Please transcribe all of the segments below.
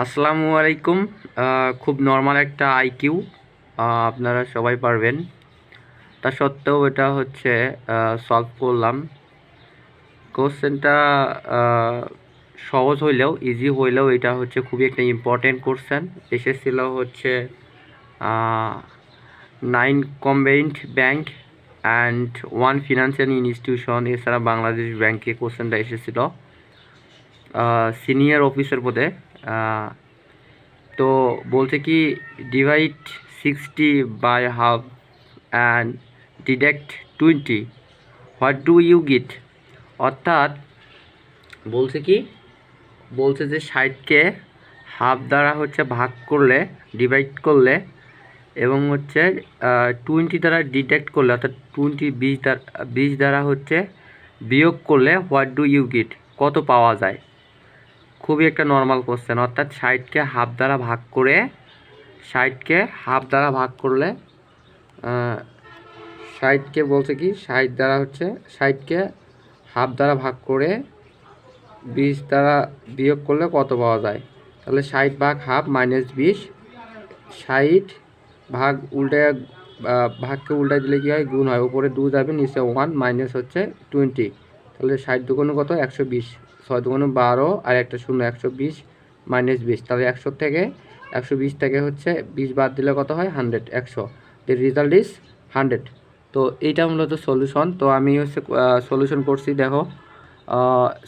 আসসালামু আলাইকুম। খুব নর্মাল একটা আইকিউ, আপনারা সবাই পারবেন। তা সত্ত্বেও এটা হচ্ছে সলভ করলাম। কোশ্চেনটা সহজ হইলেও ইজি হইলেও এটা হচ্ছে খুবই একটা ইম্পর্টেন্ট কোশ্চেন। এসেছিল হচ্ছে 9 combined bank and 1 financial institution, এছাড়া বাংলাদেশ ব্যাংকে কোশ্চেনটা এসেছিল সিনিয়র অফিসার পদে। তো বলছে কি divide 60 by half and deduct 20, what do you get. অর্থাৎ বলছে কি, বলছে যে 60কে হাফ দ্বারা হচ্ছে ভাগ করলে, ডিভাইড করলে এবং হচ্ছে 20 দ্বারা ডিডাক্ট করলে, অর্থাৎ 20 দ্বারা হচ্ছে বিয়োগ করলে হোয়াট ডু ইউ গেট, কত পাওয়া যায়। খুবই একটা নর্মাল কোশ্চেন। অর্থাৎ 60কে হাফ দ্বারা ভাগ করে, 60কে হাফ দ্বারা ভাগ করলে 60কে বলছে কি 60 দ্বারা হচ্ছে 60কে হাফ দ্বারা ভাগ করে 20 দ্বারা বিয়োগ করলে কত পাওয়া যায়। তাহলে 60 ভাগ হাফ মাইনাস 20, 60 ভাগ উল্টায়, ভাগকে উল্টায় দিলে কী হয়, গুণ হয়। উপরে 2 যাবে, নিচে 1, মাইনাস হচ্ছে 20। তাহলে 60 দুগুণ কত, 120, 6 দুগুণ 12 আর একটা শূন্য, 120 মাইনাস 20। তাহলে 100 থেকে 120 থেকে হচ্ছে 20 বাদ দিলে কত হয়, 100, 100। The result is 100। তো এইটা মূলত সলিউশন। তো আমি হচ্ছে সলিউশন করছি, দেখো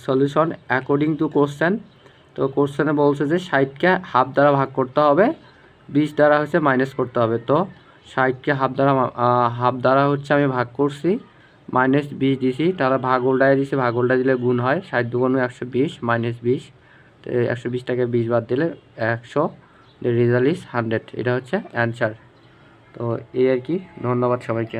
সলিউশন অ্যাকর্ডিং টু কোশ্চেন। তো কোশ্চেনে বলছে যে 60কে হাফ দ্বারা ভাগ করতে হবে, 20 দ্বারা হচ্ছে মাইনাস করতে হবে। তো 60কে হাফ দ্বারা হচ্ছে আমি ভাগ করছি, মাইনাস 20 দিছি, তাহলে ভাগ উল্টায় দিছি, ভাগ উল্টায় দিলে গুণ হয়। 60 দুগুণ 120 মাইনাস 20, তো 120টাকে 20 বাদ দিলে 100। The result is 100। এটা হচ্ছে অ্যান্সার। তো এই আর কি। ধন্যবাদ সবাইকে।